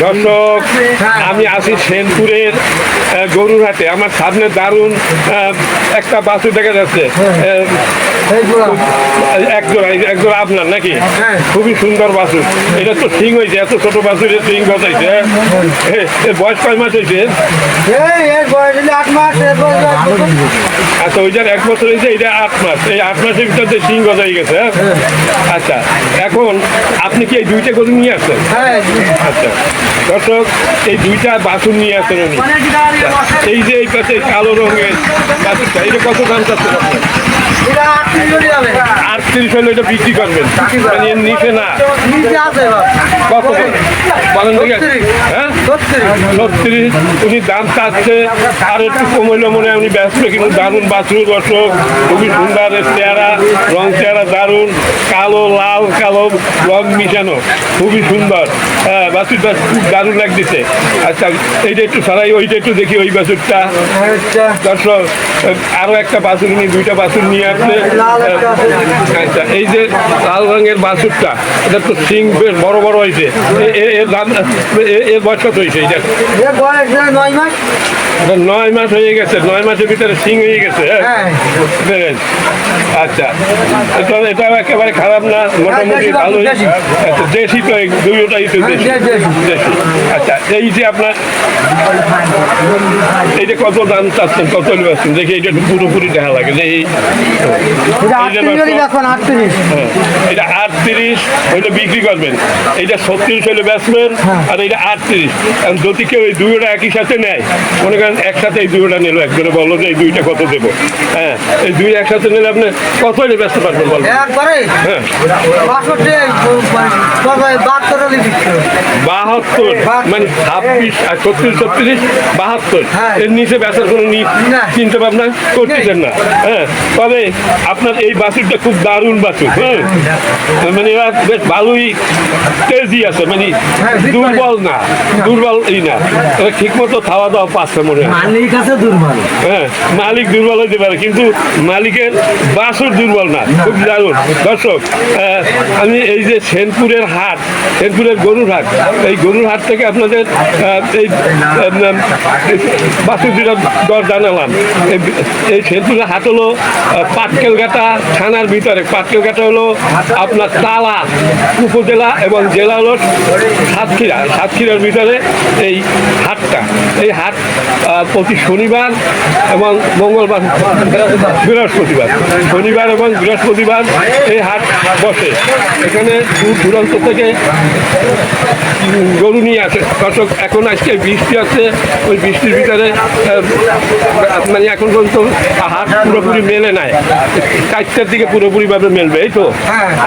দর্শক, আমি আছি সেনপুরের গরুরহাটে। আমার সামনে দারুণ একটা বাছুর দেখা যাচ্ছে। একজোড়া আপনার নাকি? খুবই সুন্দর বাছুর। এটা তো সিং হয়েছে, এত ছোট বাছুরের সিং গজাইছে। বয়স কয় মাস হয়েছে? আচ্ছা, ওইটার 1 বছর হয়েছে, এটা 8 মাস। এই 8 মাসের ভিতরে সিং গজাই গেছে। আচ্ছা, এখন আপনি কি এই দুইটা গরু নিয়ে আসছেন? আচ্ছা দর্শক, এই দুইটা বাছুর নিয়ে আসছেন উনি। এই যে এই পাশে কালো রঙের বাছুরটা, এটা কত দাম চাচ্ছেন আপনার? 38 হলে এটা বিক্রি করবেন, মানে এর নিচে না। কত বলেন দেখি? হ্যাঁ, 36 উনি দাম চাচ্ছে। আর একটু কম হইলে মনে হয় উনি ব্যস্ত, কিন্তু দারুণ বাছুর দর্শক, খুবই সুন্দর চেহারা, রং চেহারা দারুণ, কালো লাল কালো রং মিশানো, খুবই সুন্দর। হ্যাঁ, বাছুরটা খুব দারুণ লাগতেছে। আচ্ছা, এইটা একটু সারাই, ওইটা একটু দেখি, ওই বাছুরটা। দর্শক, আরো একটা বাছুর উনি দুইটা বাছুর নিয়ে আসছে। আচ্ছা, এই যে লাল রঙের বাছুরটা, এটা তো সিং বেশ বড় বড় হয়েছে। এর দাম, এর বয়স কত হয়েছে? এটা 9 মাস হয়ে গেছে। 9 মাসের ভিতরে সিং হয়ে গেছে। আচ্ছা, এটাও একেবারে খারাপ না, মোটামুটি ভালোই। আচ্ছা, দেশি তো দুইটাই তো দেশি। আচ্ছা, এই যে আপনার এইটা কত দাম চাচ্ছেন, কত পাচ্ছেন দেখি? এটা একটু পুরোপুরি দেখা লাগে যে এটা 38 হইলে বিক্রি করবেন, এইটা 36 হইলে বেচবেন, আর এইটা 38। যদি কেউ এই দুইটা একই সাথে নেয়, মনে করেন একসাথে এই দুইটা নিল, একজনে বললো যে এই দুইটা কত দেবো। হ্যাঁ, এই দুই একসাথে নিলে আপনি কত হইলে বেচতে পারবেন বলবেন? হ্যাঁ, 72, মানে 26 আর 36, 72। এর নিচে বেচার কোনো চিন্তা ভাবনা করতেছেন না। হ্যাঁ, তবে আপনার এই বাছুরটা খুব দারুণ বাছুর। হ্যাঁ, মানে এরা বেশ ভালোই তেজি আছে, মানে দুর্বল না, দুর্বল এই না, এরা ঠিক মতো খাওয়া দাওয়া পাচ্ছে মনে হয়। মালিক আছে দুর্বল। হ্যাঁ, মালিক দুর্বল হতে পারে, কিন্তু মালিকের বাছুর দুর্বল না, খুব দারুণ। দর্শক, আমি এই যে সেনপুরের হাট, সেনপুরের গরুর হাট, এই গরুর হাট থেকে আপনাদের এই বাছুর দুটা দর জানালাম। এই সেনপুরের হাট হলো পাটকেলঘাটা থানার ভিতরে। পাটকেলঘাটা হলো আপনার তালা উপজেলা এবং জেলা হলো সাতক্ষীরা। সাতক্ষীরার ভিতরে এই হাটটা। এই হাট প্রতি শনিবার এবং মঙ্গলবার, বৃহস্পতিবার, শনিবার এবং বৃহস্পতিবার এই হাট বসে। এখানে দূর দূরান্ত থেকে গরু নিয়ে আসে। দর্শক, এখন আজকে বৃষ্টি আছে, ওই বৃষ্টির ভিতরে মানে এখন পর্যন্ত হাট পুরোপুরি মেলে নাই। 4টার দিকে পুরোপুরিভাবে মেলবে, এই তো?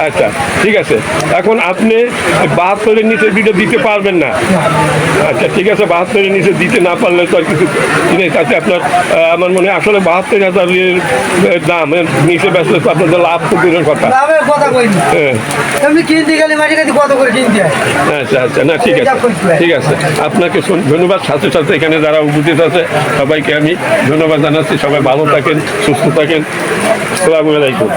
আচ্ছা, ঠিক আছে। এখন আপনি 72-এর নিচে দিতে পারবেন না। আচ্ছা, ঠিক আছে, 72-এর নিচে দিতে না পারলে তো আর কিছু নেই। তাতে আপনার আমার মনে হয় আসলে 72,000-এর দাম, নিচে ব্যস্ত আপনাদের লাভ তো দূরের কথা। আচ্ছা আচ্ছা, না ঠিক আছে, ঠিক আছে। আপনাকে ধন্যবাদ। সাথে সাথে এখানে যারা উপস্থিত আছে সবাইকে আমি ধন্যবাদ জানাচ্ছি। সবাই ভালো থাকেন, সুস্থ থাকেন। আসসালামু আলাইকুম।